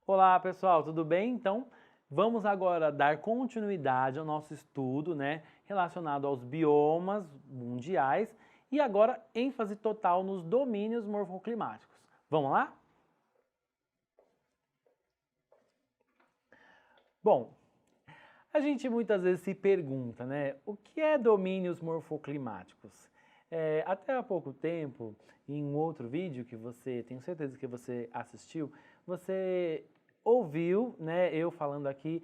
Olá, pessoal, tudo bem? Então, vamos agora dar continuidade ao nosso estudo, relacionado aos biomas mundiais e agora ênfase total nos domínios morfoclimáticos. Vamos lá? Bom, a gente muitas vezes se pergunta, o que é domínios morfoclimáticos? Até há pouco tempo, em um outro vídeo que tenho certeza que você assistiu, você ouviu, eu falando aqui,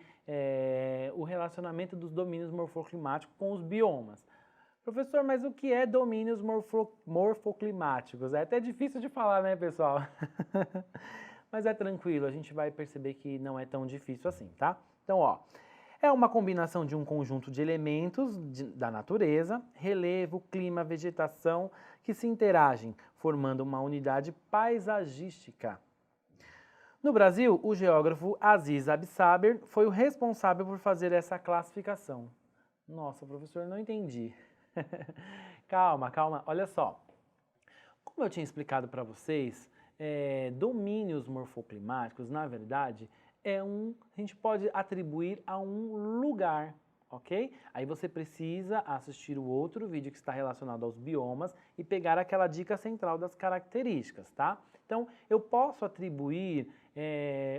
o relacionamento dos domínios morfoclimáticos com os biomas. Professor, mas o que é domínios morfoclimáticos? É até difícil de falar, né, pessoal? Mas é tranquilo, a gente vai perceber que não é tão difícil assim, tá? Então, ó, é uma combinação de um conjunto de elementos da natureza, relevo, clima, vegetação, que se interagem, formando uma unidade paisagística. No Brasil, o geógrafo Aziz Absaber foi o responsável por fazer essa classificação. Nossa, professor, não entendi. Calma, calma, olha só. Como eu tinha explicado para vocês, domínios morfoclimáticos, na verdade, a gente pode atribuir a um lugar, ok? Aí você precisa assistir o outro vídeo que está relacionado aos biomas e pegar aquela dica central das características, tá? Então, eu posso atribuir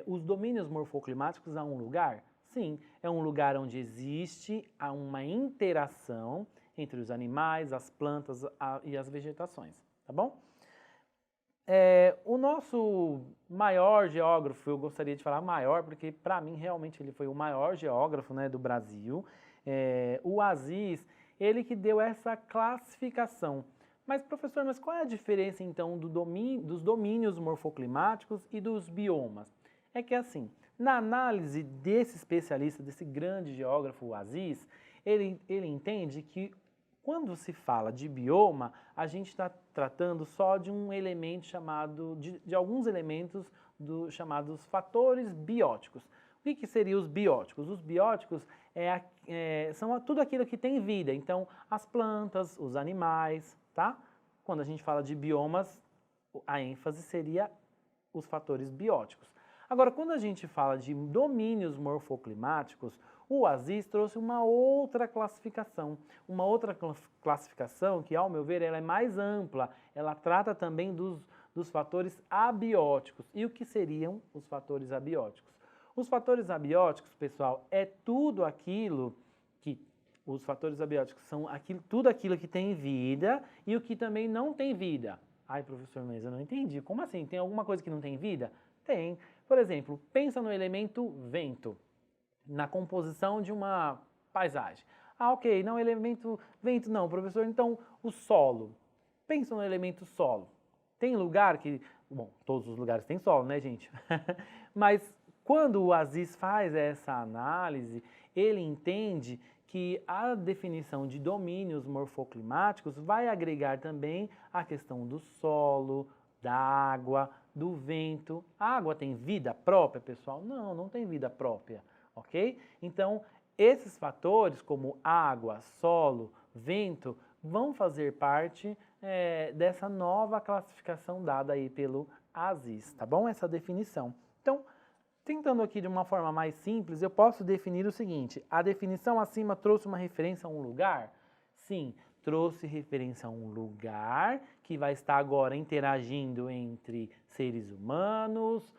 os domínios morfoclimáticos a um lugar? Sim, é um lugar onde existe uma interação entre os animais, as plantas e as vegetações, tá bom? O nosso maior geógrafo, eu gostaria de falar maior, porque para mim realmente ele foi o maior geógrafo, do Brasil, o Aziz, ele que deu essa classificação. Mas professor, mas qual é a diferença então dos domínios morfoclimáticos e dos biomas? É que assim, na análise desse especialista, desse grande geógrafo, o Aziz, ele entende que quando se fala de bioma, a gente está tratando só de um elemento chamado, de alguns elementos chamados fatores bióticos. O que seriam os bióticos? Os bióticos são tudo aquilo que tem vida, então as plantas, os animais, tá? Quando a gente fala de biomas, a ênfase seria os fatores bióticos. Agora, quando a gente fala de domínios morfoclimáticos, o Aziz trouxe uma outra classificação que, ao meu ver, ela é mais ampla, ela trata também dos fatores abióticos. E o que seriam os fatores abióticos? Os fatores abióticos, pessoal, é tudo aquilo que os fatores abióticos são tudo aquilo que tem vida e o que também não tem vida. Ai, professor, mas eu não entendi. Como assim? Tem alguma coisa que não tem vida? Tem. Por exemplo, pensa no elemento vento, na composição de uma paisagem. Ah, ok, não, elemento vento não, professor, então o solo. Pensa no elemento solo. Tem lugar que, bom, todos os lugares têm solo, né, gente? Mas quando o Aziz faz essa análise, ele entende que a definição de domínios morfoclimáticos vai agregar também a questão do solo, da água, do vento. A água tem vida própria, pessoal? Não, não tem vida própria, ok? Então, esses fatores como água, solo, vento, vão fazer parte dessa nova classificação dada aí pelo Aziz, tá bom? Essa definição. Então, tentando aqui de uma forma mais simples, eu posso definir o seguinte: a definição acima trouxe uma referência a um lugar? Sim, trouxe referência a um lugar que vai estar agora interagindo entre seres humanos,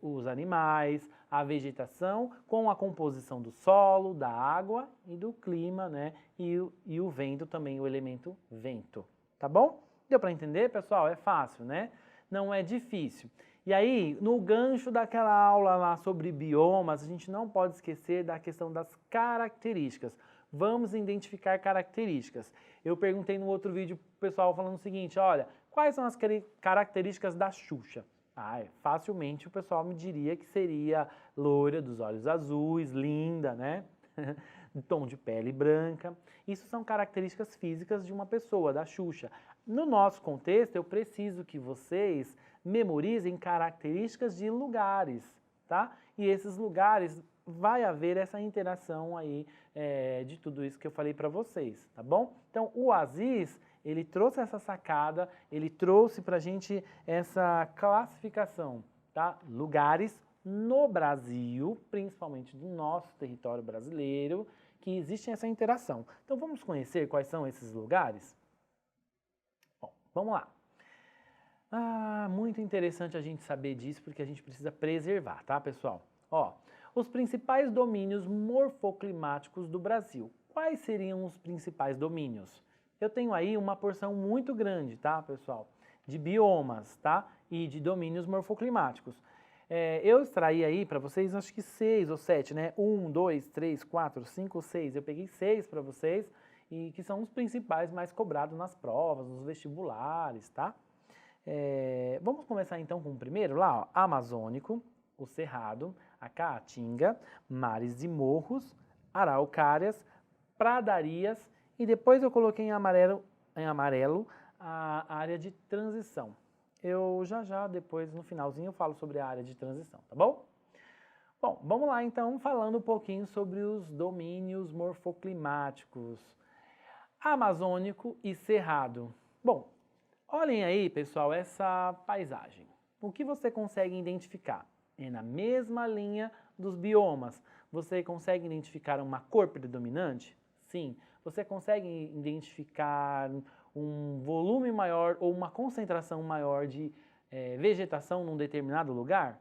os animais, a vegetação, com a composição do solo, da água e do clima, E o vento também, o elemento vento. Tá bom? Deu para entender, pessoal? É fácil, né? Não é difícil. E aí, no gancho daquela aula lá sobre biomas, a gente não pode esquecer da questão das características. Vamos identificar características. Eu perguntei no outro vídeo pro pessoal falando o seguinte, olha, quais são as características da Xuxa? Facilmente o pessoal me diria que seria loira, dos olhos azuis, linda, né? Tom de pele branca. Isso são características físicas de uma pessoa, da Xuxa. No nosso contexto, eu preciso que vocês memorizem características de lugares, tá? E esses lugares vai haver essa interação aí de tudo isso que eu falei para vocês, tá bom? Então, o Aziz, ele trouxe essa sacada, ele trouxe pra gente essa classificação, tá? Lugares, no Brasil, principalmente do nosso território brasileiro, que existe essa interação. Então vamos conhecer quais são esses lugares? Bom, vamos lá. Muito interessante a gente saber disso, porque a gente precisa preservar, tá, pessoal? Ó, os principais domínios morfoclimáticos do Brasil. Quais seriam os principais domínios? Eu tenho aí uma porção muito grande, tá, pessoal? De biomas, tá? E de domínios morfoclimáticos. Eu extraí aí para vocês, acho que 6 ou 7, né? 1, 2, 3, 4, 5, 6. Eu peguei 6 para vocês, e que são os principais mais cobrados nas provas, nos vestibulares, tá? Vamos começar então com o primeiro lá, ó, Amazônico, o Cerrado, a Caatinga, mares e morros, araucárias, pradarias e depois eu coloquei em amarelo a área de transição. Eu já depois no finalzinho eu falo sobre a área de transição, tá bom? Bom, vamos lá então falando um pouquinho sobre os domínios morfoclimáticos. Amazônico e Cerrado. Bom, olhem aí, pessoal, essa paisagem. O que você consegue identificar? É na mesma linha dos biomas. Você consegue identificar uma cor predominante? Sim. Você consegue identificar um volume maior ou uma concentração maior de vegetação num determinado lugar?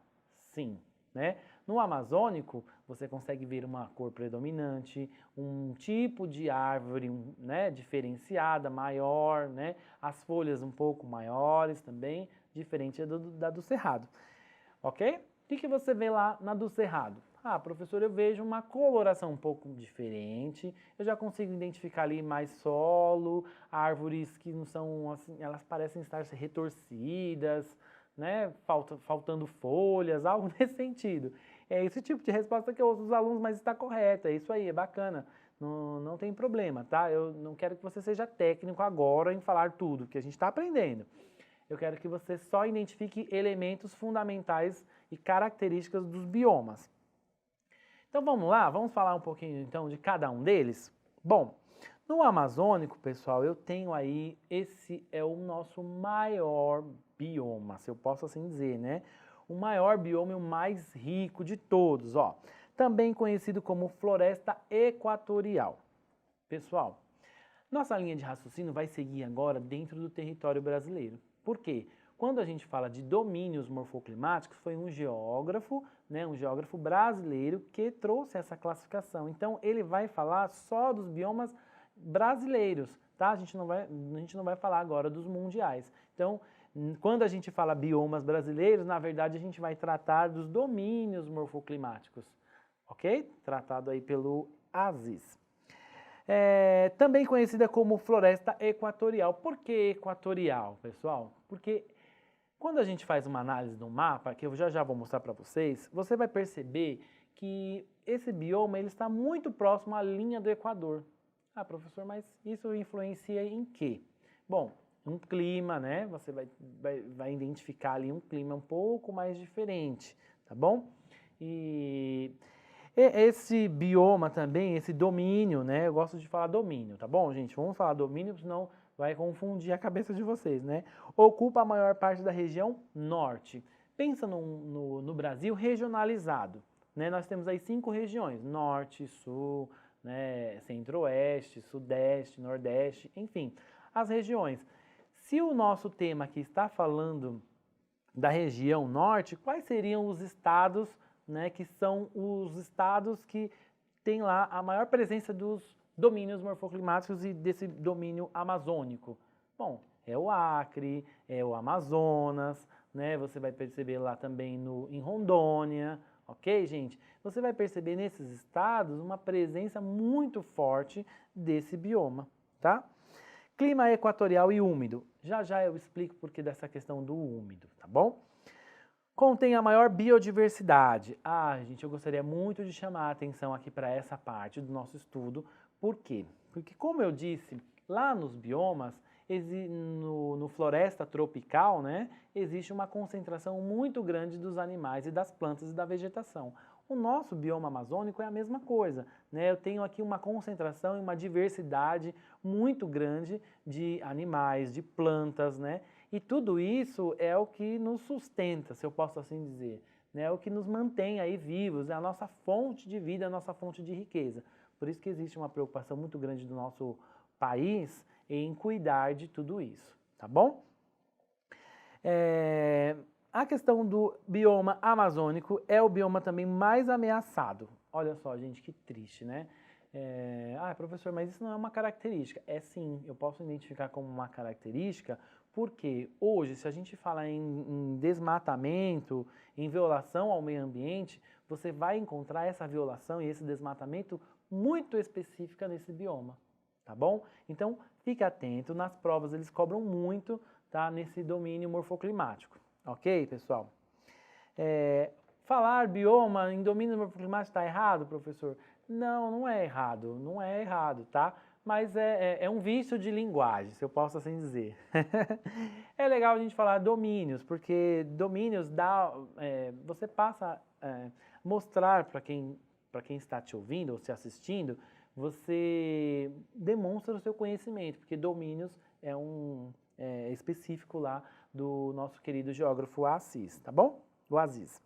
Sim. Né? No Amazônico, você consegue ver uma cor predominante, um tipo de árvore, né, diferenciada, maior, né, as folhas um pouco maiores também, diferente da do Cerrado, ok? O que você vê lá na do Cerrado? Professor, eu vejo uma coloração um pouco diferente, eu já consigo identificar ali mais solo, árvores que não são assim, elas parecem estar retorcidas, né, faltando folhas, algo nesse sentido. É esse tipo de resposta que eu ouço dos alunos, mas está correta, é isso aí, é bacana, não tem problema, tá? Eu não quero que você seja técnico agora em falar tudo, que a gente está aprendendo. Eu quero que você só identifique elementos fundamentais e características dos biomas. Então vamos lá, vamos falar um pouquinho então de cada um deles? Bom, no Amazônico, pessoal, eu tenho aí, esse é o nosso maior bioma, se eu posso assim dizer, né? O maior bioma e o mais rico de todos, ó. Também conhecido como floresta equatorial. Pessoal, nossa linha de raciocínio vai seguir agora dentro do território brasileiro. Por quê? Quando a gente fala de domínios morfoclimáticos, foi um geógrafo, né, um geógrafo brasileiro que trouxe essa classificação. Então, ele vai falar só dos biomas brasileiros, tá? A gente não vai falar agora dos mundiais. Então, quando a gente fala biomas brasileiros, na verdade a gente vai tratar dos domínios morfoclimáticos, ok? Tratado aí pelo ASIS. Também conhecida como floresta equatorial. Por que equatorial, pessoal? Porque quando a gente faz uma análise do mapa, que eu já vou mostrar para vocês, você vai perceber que esse bioma ele está muito próximo à linha do Equador. Professor, mas isso influencia em quê? Bom, um clima, né? Você vai identificar ali um clima um pouco mais diferente, tá bom? E esse bioma também, esse domínio, né? Eu gosto de falar domínio, tá bom, gente? Vamos falar domínio, senão vai confundir a cabeça de vocês, né? Ocupa a maior parte da região norte. Pensa no Brasil regionalizado, né? Nós temos aí 5 regiões, norte, sul, né? Centro-oeste, sudeste, nordeste, enfim, as regiões. Se o nosso tema aqui está falando da região norte, quais seriam os estados, né, que são os estados que têm lá a maior presença dos domínios morfoclimáticos e desse domínio amazônico? Bom, é o Acre, é o Amazonas, né? Você vai perceber lá também em Rondônia, ok, gente? Você vai perceber nesses estados uma presença muito forte desse bioma, tá? Clima equatorial e úmido. Já eu explico por que dessa questão do úmido, tá bom? Contém a maior biodiversidade. Gente, eu gostaria muito de chamar a atenção aqui para essa parte do nosso estudo. Por quê? Porque, como eu disse, lá nos biomas, no floresta tropical, né, existe uma concentração muito grande dos animais e das plantas e da vegetação. O nosso bioma amazônico é a mesma coisa, né? Eu tenho aqui uma concentração e uma diversidade muito grande de animais, de plantas, né? E tudo isso é o que nos sustenta, se eu posso assim dizer, né? O que nos mantém aí vivos, é a nossa fonte de vida, a nossa fonte de riqueza. Por isso que existe uma preocupação muito grande do nosso país em cuidar de tudo isso, tá bom? A questão do bioma amazônico é o bioma também mais ameaçado. Olha só, gente, que triste, né? Professor, mas isso não é uma característica. É sim, eu posso identificar como uma característica, porque hoje, se a gente fala em desmatamento, em violação ao meio ambiente, você vai encontrar essa violação e esse desmatamento muito específica nesse bioma, tá bom? Então, fique atento, nas provas eles cobram muito, tá, nesse domínio morfoclimático, ok, pessoal? Falar bioma em domínio morfoclimático está errado, professor? Não, não é errado, não é errado, tá? Mas é um vício de linguagem, se eu posso assim dizer. É legal a gente falar domínios, porque domínios você passa a mostrar para quem está te ouvindo ou se assistindo, você demonstra o seu conhecimento, porque domínios é específico lá do nosso querido geógrafo Assis, tá bom? O Aziz.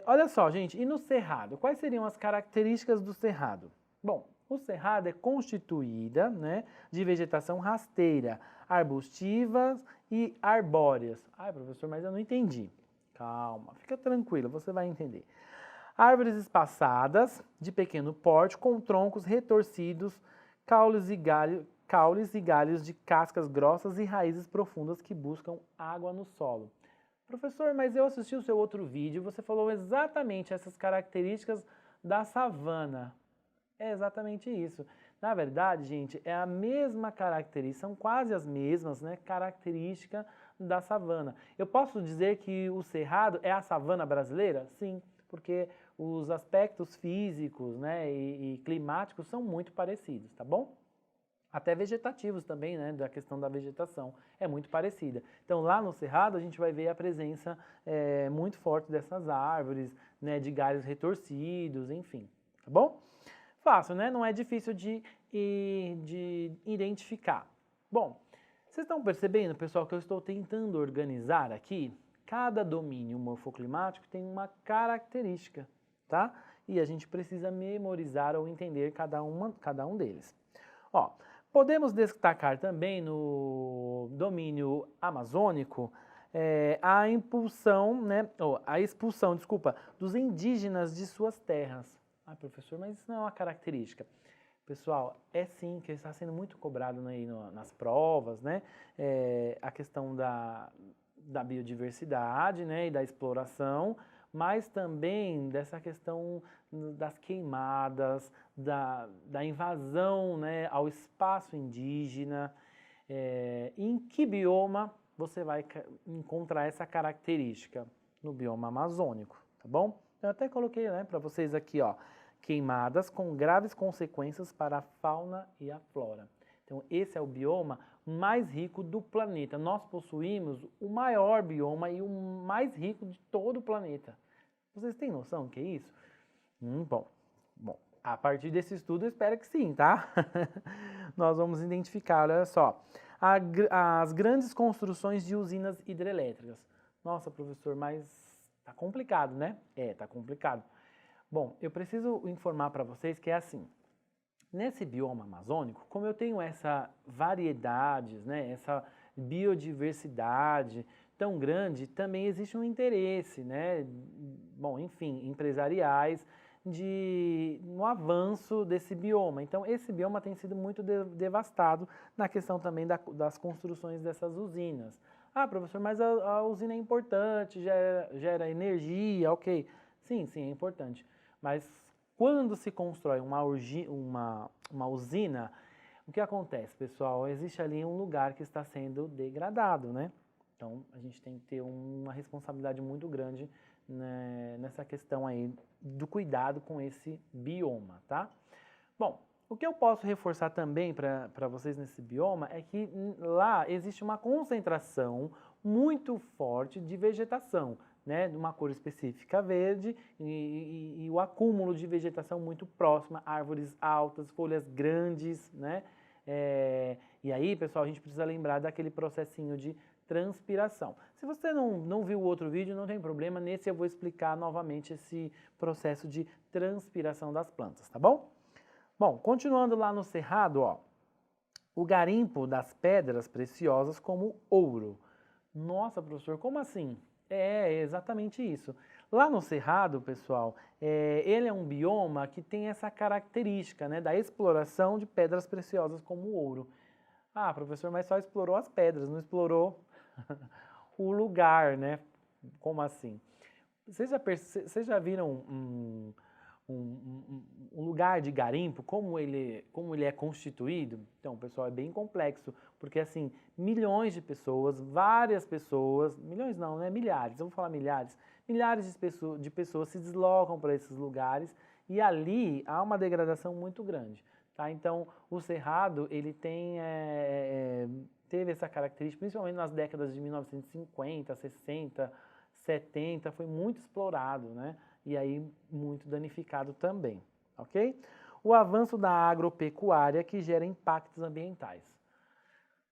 Olha só, gente, e no cerrado? Quais seriam as características do cerrado? Bom, o cerrado é constituída, né, de vegetação rasteira, arbustivas e arbóreas. Ai, professor, mas eu não entendi. Calma, fica tranquilo, você vai entender. Árvores espaçadas, de pequeno porte, com troncos retorcidos, caules e galhos de cascas grossas e raízes profundas que buscam água no solo. Professor, mas eu assisti o seu outro vídeo, você falou exatamente essas características da savana. É exatamente isso. Na verdade, gente, é a mesma característica, são quase as mesmas, né, característica da savana. Eu posso dizer que o cerrado é a savana brasileira? Sim, porque os aspectos físicos, né, e climáticos são muito parecidos, tá bom? Até vegetativos também, né, da questão da vegetação, é muito parecida. Então lá no cerrado a gente vai ver a presença muito forte dessas árvores, né, de galhos retorcidos, enfim, tá bom? Fácil, né? Não é difícil de identificar. Bom, vocês estão percebendo, pessoal, que eu estou tentando organizar aqui? Cada domínio morfoclimático tem uma característica, tá? E a gente precisa memorizar ou entender cada um deles. Ó, podemos destacar também no domínio amazônico a expulsão, dos indígenas de suas terras. Ah, professor, mas isso não é uma característica. Pessoal, é sim, que está sendo muito cobrado aí nas provas, né? A questão da biodiversidade, né, e da exploração, mas também dessa questão das queimadas, da invasão, né, ao espaço indígena. Em que bioma você vai encontrar essa característica? No bioma amazônico, tá bom? Eu até coloquei, né, para vocês aqui, ó, queimadas com graves consequências para a fauna e a flora. Então, esse é o bioma mais rico do planeta. Nós possuímos o maior bioma e o mais rico de todo o planeta. Vocês têm noção do que é isso? Bom, a partir desse estudo eu espero que sim, tá? Nós vamos identificar, olha só, as grandes construções de usinas hidrelétricas. Nossa, professor, mas tá complicado, né? Tá complicado. Bom, eu preciso informar para vocês que é assim, nesse bioma amazônico, como eu tenho essa variedades, né, essa biodiversidade tão grande, também existe um interesse, né, bom, enfim, empresariais, no avanço desse bioma. Então, esse bioma tem sido muito devastado na questão também das construções dessas usinas. Ah, professor, mas a usina é importante, gera energia, ok. Sim, é importante. Mas quando se constrói uma usina, o que acontece, pessoal? Existe ali um lugar que está sendo degradado, né? Então, a gente tem que ter uma responsabilidade muito grande, né, nessa questão aí do cuidado com esse bioma, tá? Bom, o que eu posso reforçar também para vocês nesse bioma é que lá existe uma concentração muito forte de vegetação, né, de uma cor específica verde e o acúmulo de vegetação muito próxima, árvores altas, folhas grandes, né? E aí, pessoal, a gente precisa lembrar daquele processinho de transpiração. Se você não viu o outro vídeo, não tem problema, nesse eu vou explicar novamente esse processo de transpiração das plantas, tá bom? Bom, continuando lá no cerrado, ó, o garimpo das pedras preciosas como ouro. Nossa, professor, como assim? É exatamente isso. Lá no cerrado, pessoal, ele é um bioma que tem essa característica, né, da exploração de pedras preciosas como ouro. Ah, professor, mas só explorou as pedras, não explorou o lugar, né? Como assim? Vocês já viram um lugar de garimpo, como ele é constituído? Então, pessoal, é bem complexo, porque assim, milhões de pessoas, várias pessoas, milhões não, né? Milhares, eu vou falar milhares de pessoas se deslocam para esses lugares e ali há uma degradação muito grande. Tá? Então, o cerrado, ele teve essa característica, principalmente nas décadas de 1950, 60, 70, foi muito explorado, né? E aí muito danificado também, ok? O avanço da agropecuária que gera impactos ambientais.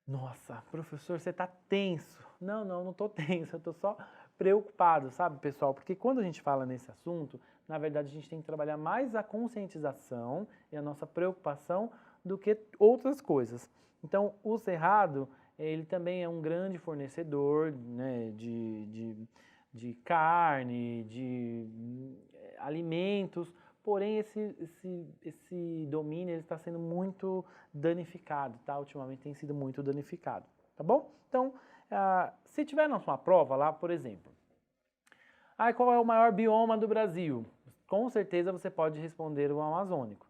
Nossa, professor, você está tenso. Não estou tenso, eu estou só preocupado, sabe, pessoal? Porque quando a gente fala nesse assunto, na verdade a gente tem que trabalhar mais a conscientização e a nossa preocupação do que outras coisas. Então, o cerrado, ele também é um grande fornecedor, né, de carne, de alimentos, porém esse domínio está sendo muito danificado, tá? Ultimamente tem sido muito danificado, tá bom? Então, se tiver na sua prova lá, por exemplo, qual é o maior bioma do Brasil? Com certeza você pode responder o amazônico.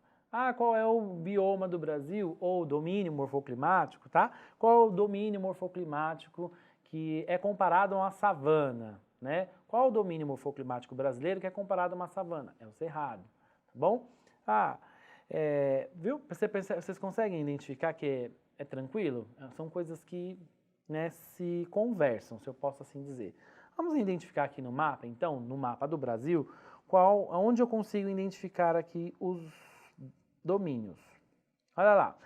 Qual é o bioma do Brasil ou domínio morfoclimático, tá? Qual é o domínio morfoclimático que é comparado a uma savana, né? Qual é o domínio morfoclimático brasileiro que é comparado a uma savana? É o cerrado, tá bom? Viu? Vocês conseguem identificar que é tranquilo? São coisas que, né, se conversam, se eu posso assim dizer. Vamos identificar aqui no mapa, então, no mapa do Brasil, onde eu consigo identificar aqui os domínios. Olha lá,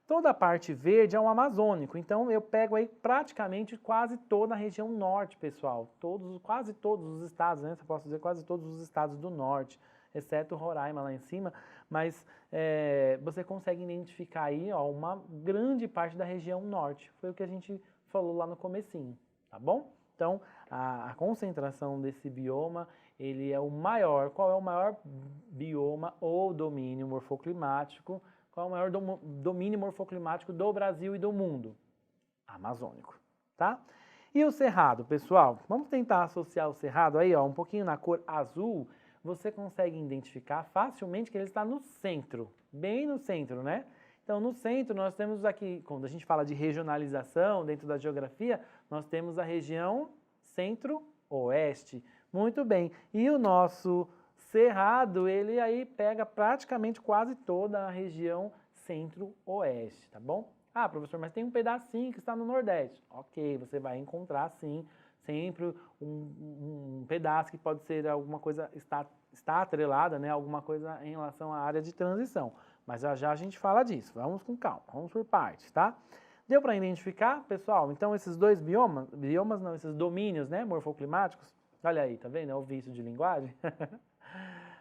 toda a parte verde é um amazônico, então eu pego aí praticamente quase toda a região norte, pessoal. Quase todos os estados, né? Eu posso dizer quase todos os estados do norte, exceto Roraima lá em cima, mas você consegue identificar aí, ó, uma grande parte da região norte. Foi o que a gente falou lá no comecinho, tá bom? Então, a concentração desse bioma, ele é o maior. Qual é o maior bioma ou domínio morfoclimático? Qual é o maior domínio morfoclimático do Brasil e do mundo? Amazônico, tá? E o cerrado, pessoal? Vamos tentar associar o cerrado aí, ó, um pouquinho na cor azul. Você consegue identificar facilmente que ele está no centro, bem no centro, né? Então, no centro, nós temos aqui, quando a gente fala de regionalização dentro da geografia, nós temos a região centro-oeste. Muito bem. E o nosso cerrado, ele aí pega praticamente quase toda a região centro-oeste, tá bom? Professor, mas tem um pedacinho que está no Nordeste. Ok, você vai encontrar, sim, sempre um pedaço que pode ser alguma coisa, está atrelada, né, alguma coisa em relação à área de transição. Mas já a gente fala disso. Vamos com calma, vamos por partes, tá? Deu para identificar, pessoal? Então, esses dois biomas não, esses domínios, né, morfoclimáticos, olha aí, tá vendo? É o vício de linguagem.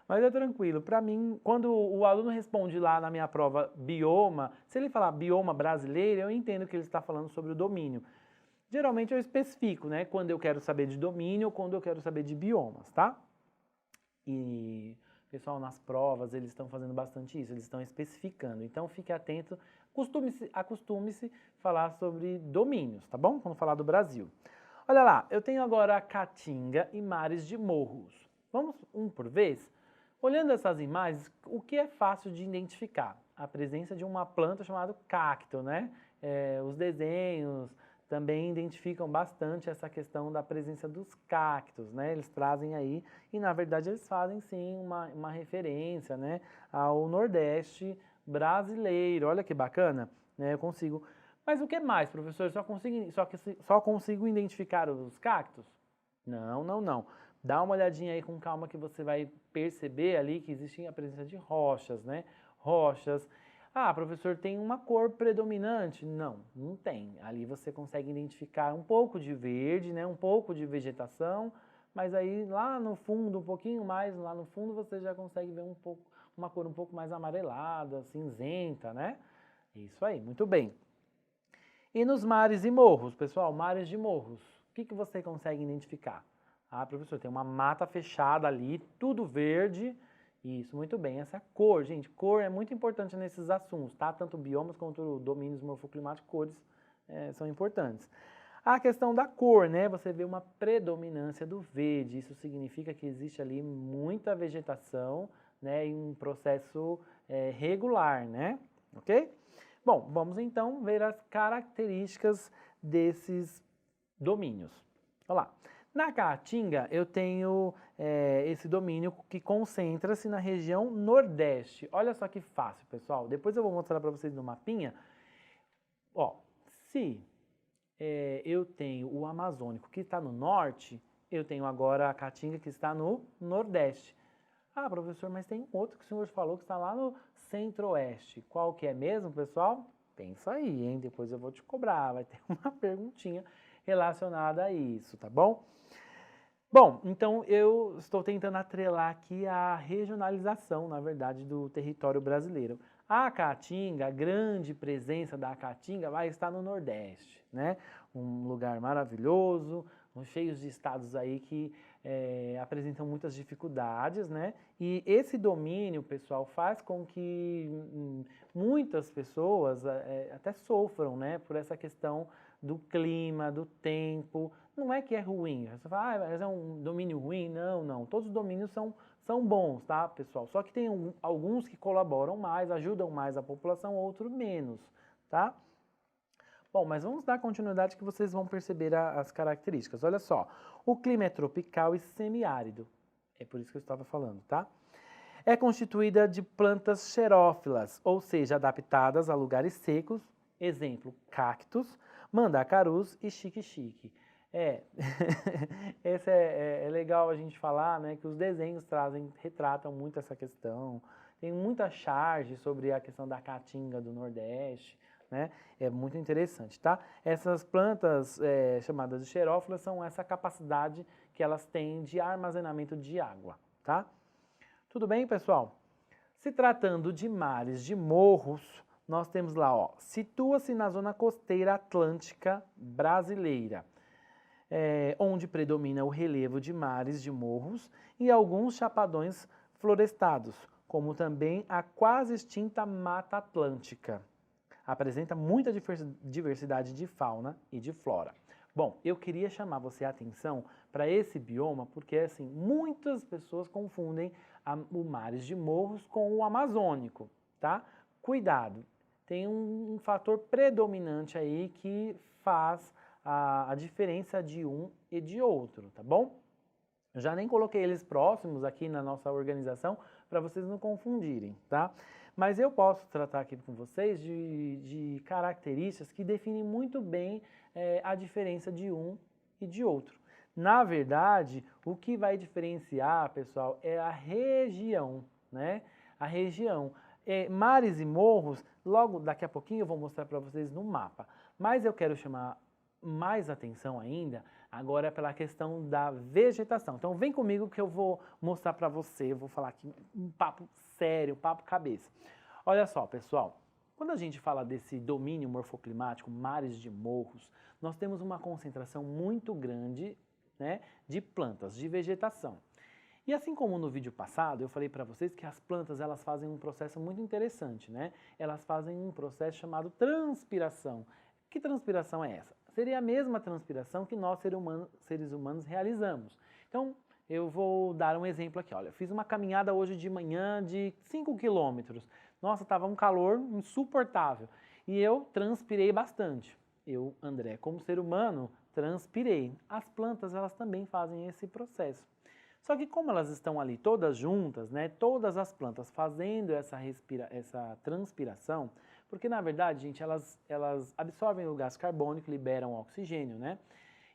Mas é tranquilo, para mim, quando o aluno responde lá na minha prova bioma, se ele falar bioma brasileiro, eu entendo que ele está falando sobre o domínio. Geralmente eu especifico, né, quando eu quero saber de domínio ou quando eu quero saber de biomas, tá? E, pessoal, nas provas eles estão fazendo bastante isso, eles estão especificando. Então, fique atento, acostume-se a falar sobre domínios, tá bom? Quando falar do Brasil. Olha lá, eu tenho agora a caatinga e mares de morros. Vamos um por vez? Olhando essas imagens, o que é fácil de identificar? A presença de uma planta chamada cacto, né? Os desenhos também identificam bastante essa questão da presença dos cactos, né? Eles trazem aí, e na verdade eles fazem sim uma referência, né, ao Nordeste brasileiro. Olha que bacana, né? Eu consigo. Mas o que mais, professor? Só consigo identificar os cactos? Não. Dá uma olhadinha aí com calma que você vai perceber ali que existe a presença de rochas, né? Rochas, Ah, professor, tem uma cor predominante? Não, não tem. Ali você consegue identificar um pouco de verde, né, um pouco de vegetação, mas aí lá no fundo, um pouquinho mais lá no fundo, você já consegue ver um pouco, uma cor um pouco mais amarelada, cinzenta, né? Isso aí, muito bem. E nos mares e morros, pessoal, mares de morros, o que você consegue identificar? Ah, professor, tem uma mata fechada ali, tudo verde. Isso, muito bem. Essa é a cor, gente. Cor é muito importante nesses assuntos, tá? Tanto biomas quanto domínios morfoclimáticos, cores são importantes. A questão da cor, né? Você vê uma predominância do verde. Isso significa que existe ali muita vegetação, né? E um processo regular, né? Ok? Bom, vamos então ver as características desses domínios. Olha lá. Na Caatinga, eu tenho esse domínio que concentra-se na região Nordeste. Olha só que fácil, pessoal. Depois eu vou mostrar para vocês no mapinha. Ó, se eu tenho o Amazônico que está no Norte, eu tenho agora a Caatinga que está no Nordeste. Ah, professor, mas tem outro que o senhor falou que está lá no Centro-Oeste. Qual que é mesmo, pessoal? Pensa aí, hein? Depois eu vou te cobrar. Vai ter uma perguntinha relacionada a isso, tá bom? Bom, então eu estou tentando atrelar aqui a regionalização, na verdade, do território brasileiro. A Caatinga, a grande presença da Caatinga vai estar no Nordeste, né? Um lugar maravilhoso, cheios de estados aí que apresentam muitas dificuldades, né? E esse domínio, pessoal, faz com que muitas pessoas até sofram, né? Por essa questão do clima, do tempo. Não é que é ruim. Você fala, mas é um domínio ruim? Não, não. Todos os domínios são bons, tá, pessoal? Só que tem alguns que colaboram mais, ajudam mais a população, outros menos, tá? Bom, mas vamos dar continuidade que vocês vão perceber as características. Olha só, o clima é tropical e semiárido. É por isso que eu estava falando, tá? É constituída de plantas xerófilas, ou seja, adaptadas a lugares secos, exemplo, cactos, mandacarus e xique-xique. Esse é legal a gente falar, né, que os desenhos retratam muito essa questão. Tem muita charge sobre a questão da caatinga do Nordeste, né? É muito interessante, tá? Essas plantas chamadas de xerófilas são essa capacidade que elas têm de armazenamento de água, tá? Tudo bem, pessoal? Se tratando de mares de morros, nós temos lá, ó, situa-se na zona costeira atlântica brasileira, onde predomina o relevo de mares de morros e alguns chapadões florestados, como também a quase extinta Mata Atlântica. Apresenta muita diversidade de fauna e de flora. Bom, eu queria chamar você a atenção para esse bioma porque, assim, muitas pessoas confundem o mares de morros com o amazônico, tá? Cuidado, tem um fator predominante aí que faz a diferença de um e de outro, tá bom? Eu já nem coloquei eles próximos aqui na nossa organização para vocês não confundirem, tá? Mas eu posso tratar aqui com vocês de características que definem muito bem a diferença de um e de outro. Na verdade, o que vai diferenciar, pessoal, é a região, né? A região. Mares e morros, logo daqui a pouquinho eu vou mostrar para vocês no mapa. Mas eu quero chamar mais atenção ainda agora pela questão da vegetação. Então vem comigo que eu vou mostrar para você, eu vou falar aqui um papo sério, um papo cabeça. Olha só, pessoal, quando a gente fala desse domínio morfoclimático, mares de morros, nós temos uma concentração muito grande, né, de plantas, de vegetação. E assim como no vídeo passado, eu falei para vocês que as plantas elas fazem um processo muito interessante, né? Elas fazem um processo chamado transpiração. Que transpiração é essa? Seria a mesma transpiração que nós, seres humanos, realizamos. Então, eu vou dar um exemplo aqui. Olha, eu fiz uma caminhada hoje de manhã de 5 quilômetros. Nossa, estava um calor insuportável. E eu transpirei bastante. Eu, André, como ser humano, transpirei. As plantas, elas também fazem esse processo. Só que como elas estão ali todas juntas, né, todas as plantas fazendo essa transpiração, porque na verdade, gente, elas absorvem o gás carbônico, liberam o oxigênio, né?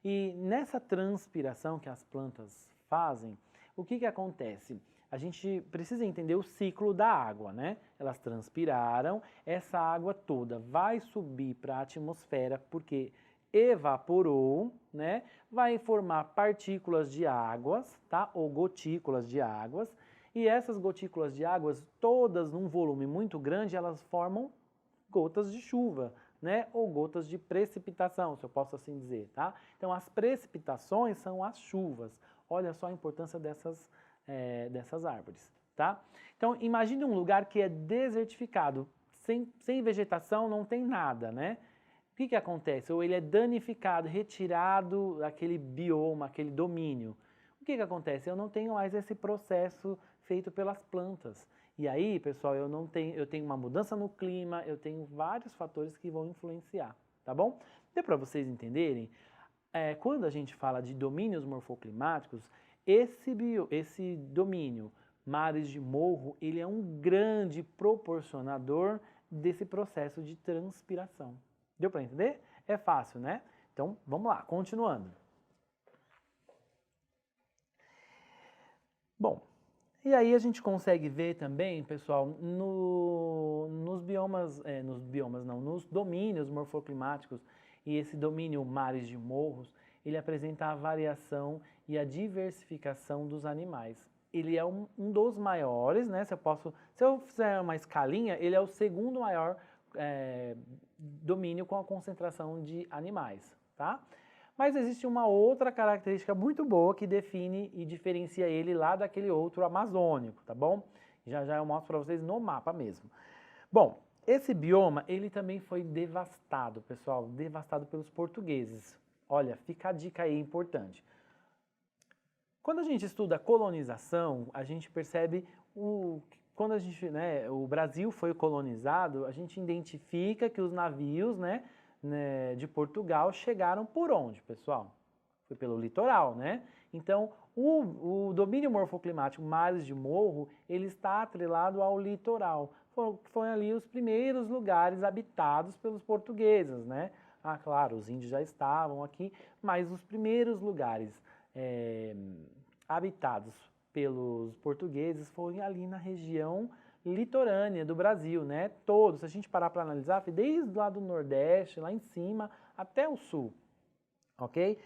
E nessa transpiração que as plantas fazem, o que que acontece? A gente precisa entender o ciclo da água, né? Elas transpiraram, essa água toda vai subir para a atmosfera porque evaporou, né? Vai formar partículas de águas, tá? Ou gotículas de águas. E essas gotículas de águas, todas num volume muito grande, elas formam gotas de chuva, né? Ou gotas de precipitação, se eu posso assim dizer, tá? Então as precipitações são as chuvas. Olha só a importância dessas árvores, tá? Então imagine um lugar que é desertificado, sem vegetação, não tem nada, né? O que que acontece? Ou ele é danificado, retirado aquele bioma, aquele domínio. O que que acontece? Eu não tenho mais esse processo feito pelas plantas. E aí, pessoal, eu tenho uma mudança no clima, eu tenho vários fatores que vão influenciar, tá bom? Deu para vocês entenderem? Quando a gente fala de domínios morfoclimáticos, esse domínio, mares de morro, ele é um grande proporcionador desse processo de transpiração. Deu para entender? É fácil, né? Então, vamos lá, continuando. Bom, e aí a gente consegue ver também, pessoal, nos domínios morfoclimáticos, e esse domínio mares de morros, ele apresenta a variação e a diversificação dos animais. Ele é um dos maiores, né? Se eu fizer uma escalinha, ele é o segundo maior domínio com a concentração de animais, tá? Mas existe uma outra característica muito boa que define e diferencia ele lá daquele outro amazônico, tá bom? Já já eu mostro para vocês no mapa mesmo. Bom, esse bioma, ele também foi devastado, pessoal, devastado pelos portugueses. Olha, fica a dica aí importante. Quando a gente estuda colonização, a gente percebe quando o Brasil foi colonizado, a gente identifica que os navios, de Portugal chegaram por onde, pessoal? Foi pelo litoral, né? Então, o domínio morfoclimático mares de morro, ele está atrelado ao litoral. Foram ali os primeiros lugares habitados pelos portugueses, né? Ah, claro, os índios já estavam aqui, mas os primeiros lugares habitados pelos portugueses foram ali na região litorânea do Brasil, né? Todos, se a gente parar para analisar, desde lá do Nordeste, lá em cima, até o Sul, ok?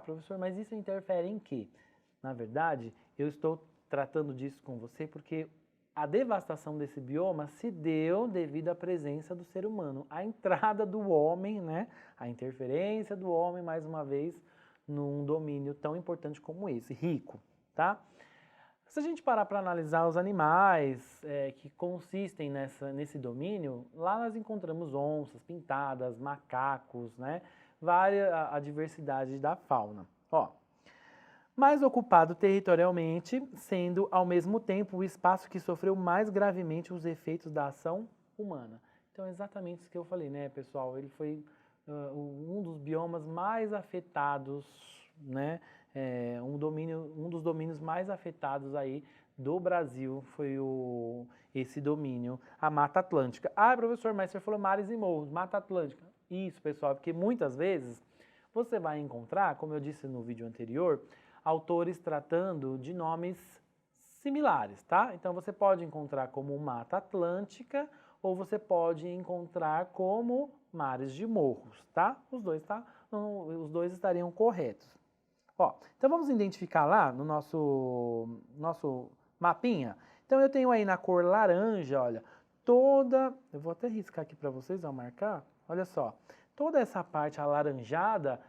Professor, mas isso interfere em quê? Na verdade, eu estou tratando disso com você porque a devastação desse bioma se deu devido à presença do ser humano, a entrada do homem, né? A interferência do homem, mais uma vez, num domínio tão importante como esse, rico, tá? Se a gente parar para analisar os animais que consistem nesse domínio, lá nós encontramos onças, pintadas, macacos, né? A diversidade da fauna. Ó, mais ocupado territorialmente, sendo ao mesmo tempo o espaço que sofreu mais gravemente os efeitos da ação humana. Então é exatamente isso que eu falei, né, pessoal? Ele foi um dos biomas mais afetados, né? Um dos domínios mais afetados aí do Brasil foi esse domínio, a Mata Atlântica. Ah, professor, mas você falou mares e morros, Mata Atlântica. Isso, pessoal, porque muitas vezes você vai encontrar, como eu disse no vídeo anterior, autores tratando de nomes similares, tá? Então você pode encontrar como Mata Atlântica ou você pode encontrar como mares de morros, tá? Os dois estariam corretos. Ó, então vamos identificar lá no nosso mapinha. Então eu tenho aí na cor laranja, olha, eu vou até riscar aqui para vocês, ó, marcar, olha só, toda essa parte alaranjada,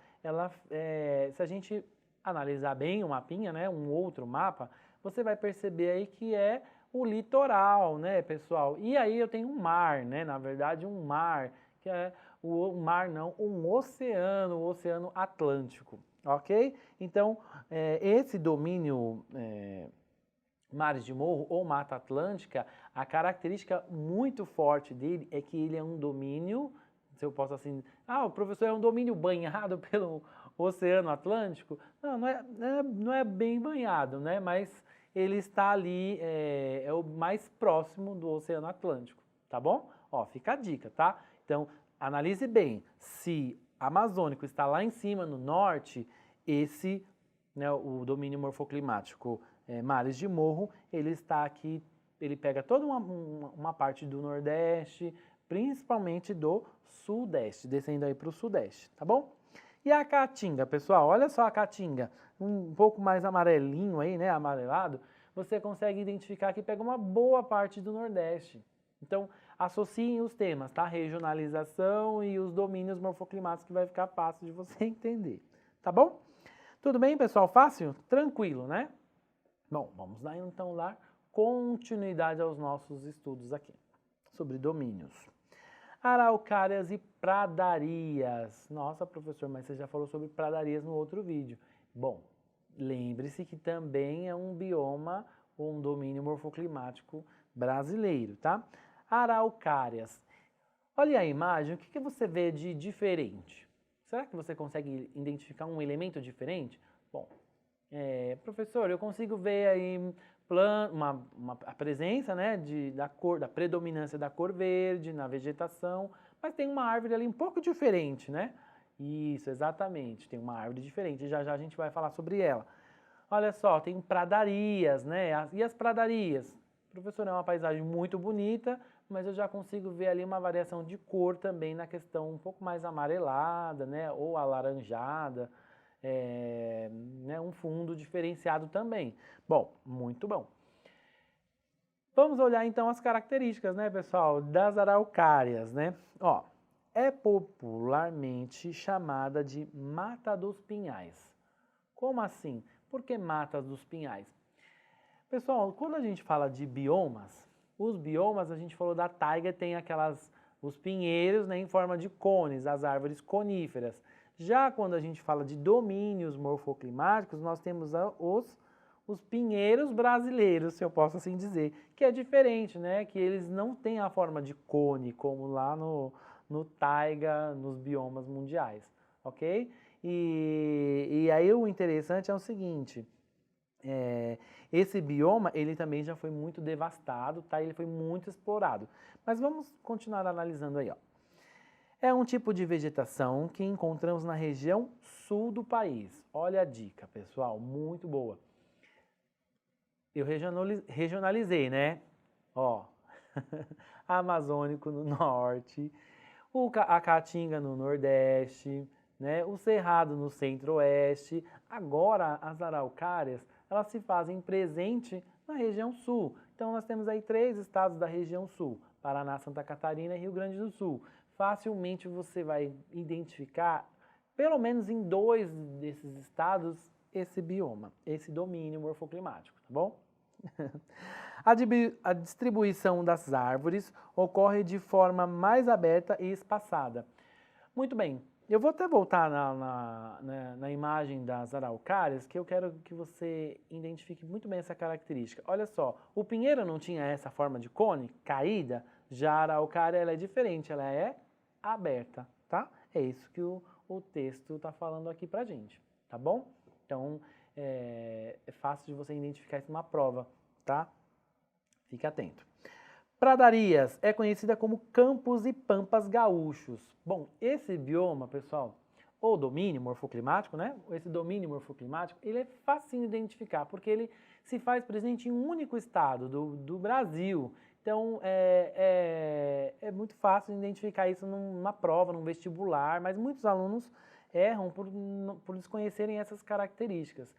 se a gente analisar bem o mapinha, né, um outro mapa, você vai perceber aí que é o litoral, né, pessoal? E aí eu tenho um mar, né, na verdade um mar, que é um oceano, o Oceano Atlântico, ok? Então, esse domínio mares de morro ou Mata Atlântica, a característica muito forte dele é que ele é um domínio, se eu posso assim, o professor é um domínio banhado pelo Oceano Atlântico? Não é bem banhado, né? Mas ele está ali, é o mais próximo do Oceano Atlântico, tá bom? Ó, fica a dica, tá? Então, analise bem, se Amazônico está lá em cima, no norte, esse né, o domínio morfoclimático mares de morro, ele está aqui, ele pega toda uma parte do Nordeste, principalmente do Sudeste, descendo aí para o Sudeste, tá bom? E a Caatinga, pessoal, olha só a Caatinga, um pouco mais amarelinho aí, né, amarelado, você consegue identificar que pega uma boa parte do Nordeste. Então, associem os temas, tá? Regionalização e os domínios morfoclimáticos, que vai ficar fácil de você entender, tá bom? Tudo bem, pessoal? Fácil? Tranquilo, né? Bom, vamos lá então dar continuidade aos nossos estudos aqui sobre domínios. Araucárias e pradarias. Nossa, professor, mas você já falou sobre pradarias no outro vídeo. Bom, lembre-se que também é um bioma ou um domínio morfoclimático brasileiro, tá? Araucárias. Olha a imagem, o que você vê de diferente? Será que você consegue identificar um elemento diferente? Bom, professor, eu consigo ver aí a presença, né, da predominância da cor verde na vegetação, mas tem uma árvore ali um pouco diferente, né? Isso, exatamente, tem uma árvore diferente, já já a gente vai falar sobre ela. Olha só, tem pradarias, né? E as pradarias? Professor, é uma paisagem muito bonita, mas eu já consigo ver ali uma variação de cor também na questão um pouco mais amarelada, né? Ou alaranjada, né? Um fundo diferenciado também. Bom, muito bom. Vamos olhar então as características, né, pessoal, das araucárias, né? Ó, é popularmente chamada de Mata dos Pinhais. Como assim? Por que Mata dos Pinhais? Pessoal, quando a gente fala de biomas, os biomas, a gente falou da taiga, tem os pinheiros, né, em forma de cones, as árvores coníferas. Já quando a gente fala de domínios morfoclimáticos, nós temos os pinheiros brasileiros, se eu posso assim dizer, que é diferente, né, que eles não têm a forma de cone, como lá no taiga, nos biomas mundiais, ok? E aí o interessante é o seguinte, esse bioma, ele também já foi muito devastado, tá? Ele foi muito explorado. Mas vamos continuar analisando aí, ó. É um tipo de vegetação que encontramos na região sul do país. Olha a dica, pessoal, muito boa. Eu regionalizei, né? Ó, Amazônico no norte, a Caatinga no nordeste, né? O Cerrado no centro-oeste. Agora, as araucárias, elas se fazem presente na região sul. Então, nós temos aí 3 estados da região sul, Paraná, Santa Catarina e Rio Grande do Sul. Facilmente você vai identificar, pelo menos em 2 desses estados, esse bioma, esse domínio morfoclimático, tá bom? A distribuição das árvores ocorre de forma mais aberta e espaçada. Muito bem, eu vou até voltar na imagem das araucárias, que eu quero que você identifique muito bem essa característica. Olha só, o pinheiro não tinha essa forma de cone, caída, já a araucária ela é diferente, ela é aberta, tá? É isso que o texto está falando aqui pra gente, tá bom? Então, é fácil de você identificar isso numa prova, tá? Fique atento. Pradarias é conhecida como campos e pampas gaúchos. Bom, esse bioma, pessoal, ou domínio morfoclimático, né? Esse domínio morfoclimático, ele é facinho de identificar, porque ele se faz presente em um único estado do Brasil. Então, é muito fácil de identificar isso numa prova, num vestibular, mas muitos alunos erram por desconhecerem essas características.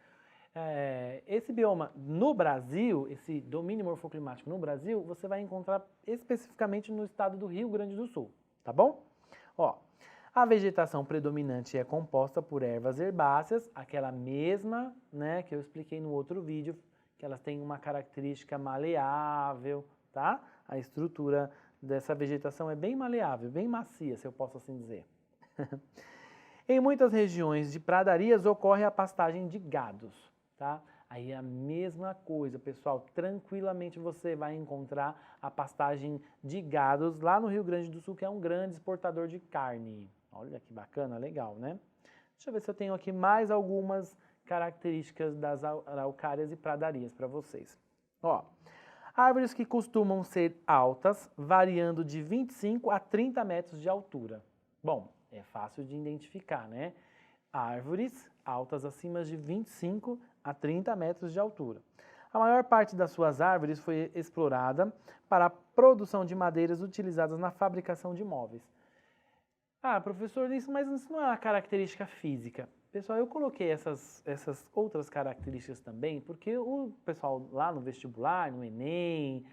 Esse bioma no Brasil, esse domínio morfoclimático no Brasil, você vai encontrar especificamente no estado do Rio Grande do Sul, tá bom? Ó, a vegetação predominante é composta por ervas herbáceas, aquela mesma, né, que eu expliquei no outro vídeo, que elas têm uma característica maleável, tá? A estrutura dessa vegetação é bem maleável, bem macia, se eu posso assim dizer. Em muitas regiões de pradarias ocorre a pastagem de gados. Tá? Aí é a mesma coisa, pessoal, tranquilamente você vai encontrar a pastagem de gados lá no Rio Grande do Sul, que é um grande exportador de carne. Olha que bacana, legal, né? Deixa eu ver se eu tenho aqui mais algumas características das araucárias e pradarias para vocês. Ó, árvores que costumam ser altas, variando de 25 a 30 metros de altura. Bom, é fácil de identificar, né? árvores altas acima de 25 a 30 metros de altura. A maior parte das suas árvores foi explorada para a produção de madeiras utilizadas na fabricação de móveis. Ah, professor, mas isso não é uma característica física. Pessoal, eu coloquei essas outras características também, porque o pessoal lá no vestibular, no Enem,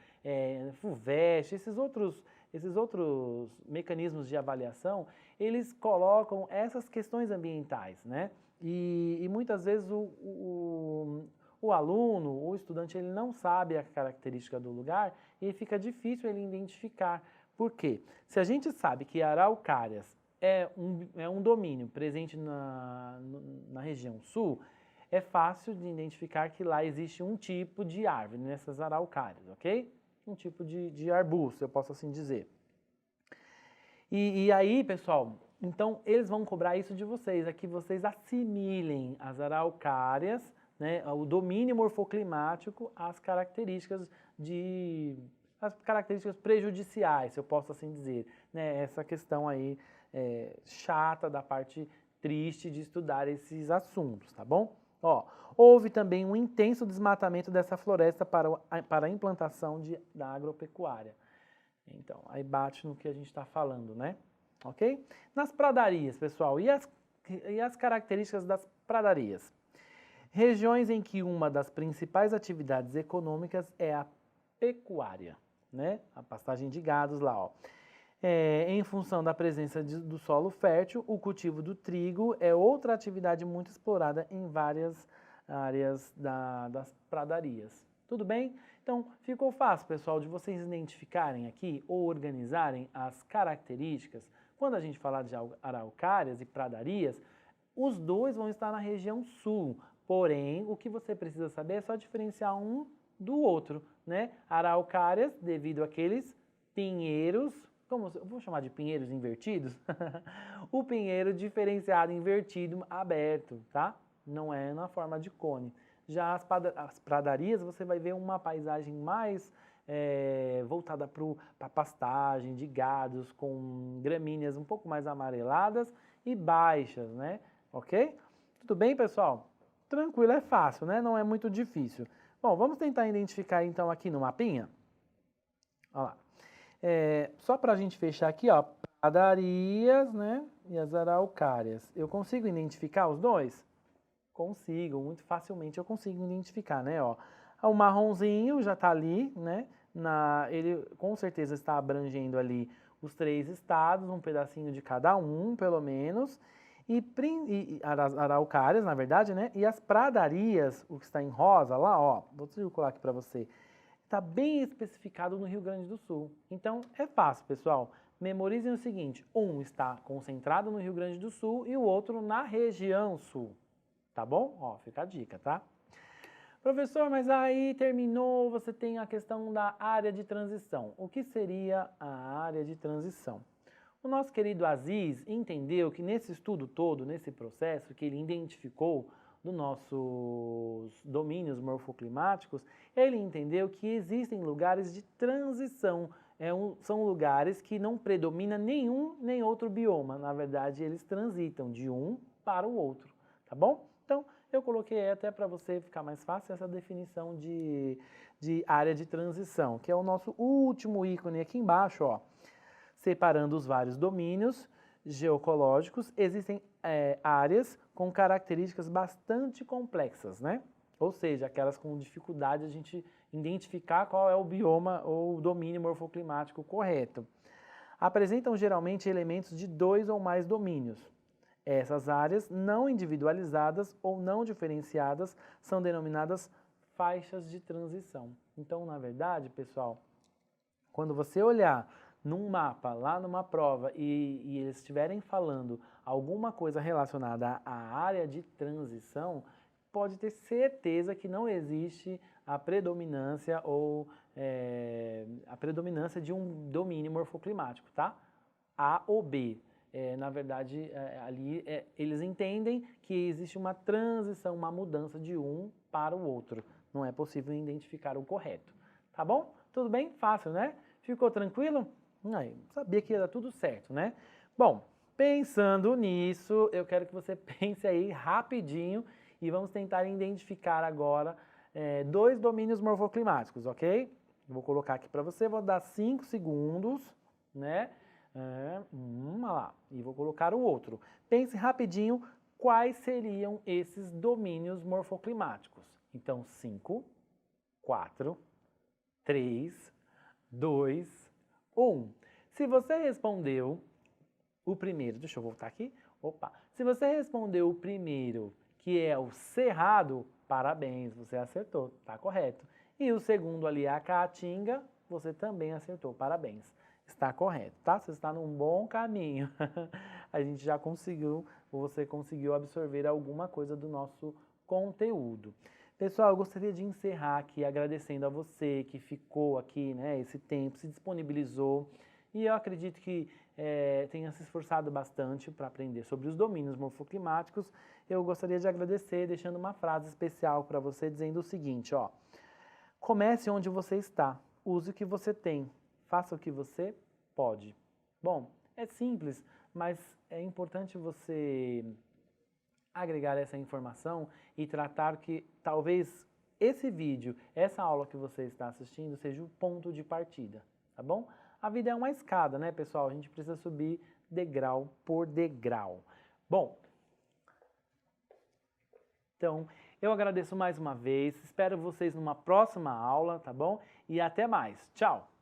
FUVEST, esses outros mecanismos de avaliação, eles colocam essas questões ambientais, né? E muitas vezes o aluno, o estudante, ele não sabe a característica do lugar e fica difícil ele identificar. Por quê? Se a gente sabe que araucárias é um domínio presente na região sul, é fácil de identificar que lá existe um tipo de árvore, nessas araucárias, ok? Um tipo de arbusto, eu posso assim dizer. E aí, pessoal, então eles vão cobrar isso de vocês, é que vocês assimilem as araucárias, né, o domínio morfoclimático, às características prejudiciais, se eu posso assim dizer, né, essa questão aí chata da parte triste de estudar esses assuntos, tá bom? Ó, houve também um intenso desmatamento dessa floresta para a implantação da agropecuária. Então, aí bate no que a gente está falando, né? Ok? Nas pradarias, pessoal, e as características das pradarias? Regiões em que uma das principais atividades econômicas é a pecuária, né? A pastagem de gados lá, ó. Em função da presença do solo fértil, o cultivo do trigo é outra atividade muito explorada em várias áreas das pradarias. Tudo bem? Então, ficou fácil, pessoal, de vocês identificarem aqui ou organizarem as características. Quando a gente falar de araucárias e pradarias, os dois vão estar na região sul. Porém, o que você precisa saber é só diferenciar um do outro, né? Araucárias, devido àqueles pinheiros, eu vou chamar de pinheiros invertidos? O pinheiro diferenciado invertido aberto, tá? Não é na forma de cone. Já as pradarias, você vai ver uma paisagem mais voltada para a pastagem de gados, com gramíneas um pouco mais amareladas e baixas, né? Ok? Tudo bem, pessoal? Tranquilo, é fácil, né? Não é muito difícil. Bom, vamos tentar identificar então aqui no mapinha. Olha lá. Só para a gente fechar aqui, ó, pradarias, né, e as araucárias. Eu consigo identificar os dois? Consigo, muito facilmente eu consigo identificar, né, ó. O marronzinho já está ali, né, ele com certeza está abrangendo ali os 3 estados, um pedacinho de cada um, pelo menos, e as araucárias, na verdade, né, e as pradarias, o que está em rosa lá, ó, vou circular aqui para você, está bem especificado no Rio Grande do Sul. Então, é fácil, pessoal. Memorizem o seguinte, um está concentrado no Rio Grande do Sul e o outro na região sul. Tá bom? Ó, fica a dica, tá? Professor, mas aí terminou, você tem a questão da área de transição. O que seria a área de transição? O nosso querido Aziz entendeu que nesse estudo todo, nesse processo que ele identificou dos nossos domínios morfoclimáticos, ele entendeu que existem lugares de transição. São lugares que não predomina nenhum nem outro bioma. Na verdade, eles transitam de um para o outro, tá bom? Então, eu coloquei até para você ficar mais fácil essa definição de área de transição, que é o nosso último ícone aqui embaixo, ó. Separando os vários domínios geoecológicos, existem áreas com características bastante complexas, né? Ou seja, aquelas com dificuldade de a gente identificar qual é o bioma ou o domínio morfoclimático correto. Apresentam geralmente elementos de 2 ou mais domínios. Essas áreas não individualizadas ou não diferenciadas são denominadas faixas de transição. Então, na verdade, pessoal, quando você olhar num mapa, lá numa prova, e eles estiverem falando alguma coisa relacionada à área de transição, pode ter certeza que não existe a predominância ou a predominância de um domínio morfoclimático, tá? A ou B. Na verdade, ali eles entendem que existe uma transição, uma mudança de um para o outro. Não é possível identificar o correto. Tá bom? Tudo bem? Fácil, né? Ficou tranquilo? Aí, sabia que ia dar tudo certo, né? Bom, Pensando nisso, eu quero que você pense aí rapidinho e vamos tentar identificar agora dois domínios morfoclimáticos, ok? Vou colocar aqui para você, vou dar 5 segundos, né? Olha lá, e vou colocar o outro. Pense rapidinho quais seriam esses domínios morfoclimáticos. Então, 5, 4, 3, 2, 1. Se você respondeu o primeiro, deixa eu voltar aqui. Opa! Se você respondeu o primeiro, que é o cerrado, parabéns, você acertou, tá correto. E o segundo ali, a caatinga, você também acertou, parabéns. Está correto, tá? Você está num bom caminho. A gente já conseguiu, você conseguiu absorver alguma coisa do nosso conteúdo. Pessoal, eu gostaria de encerrar aqui agradecendo a você que ficou aqui, né, esse tempo, se disponibilizou. E eu acredito que tenha se esforçado bastante para aprender sobre os domínios morfoclimáticos. Eu gostaria de agradecer deixando uma frase especial para você dizendo o seguinte, ó. Comece onde você está, use o que você tem, faça o que você pode. Bom, é simples, mas é importante você agregar essa informação e tratar que talvez esse vídeo, essa aula que você está assistindo, seja o ponto de partida, tá bom? A vida é uma escada, né, pessoal? A gente precisa subir degrau por degrau. Bom, então eu agradeço mais uma vez, espero vocês numa próxima aula, tá bom? E até mais. Tchau!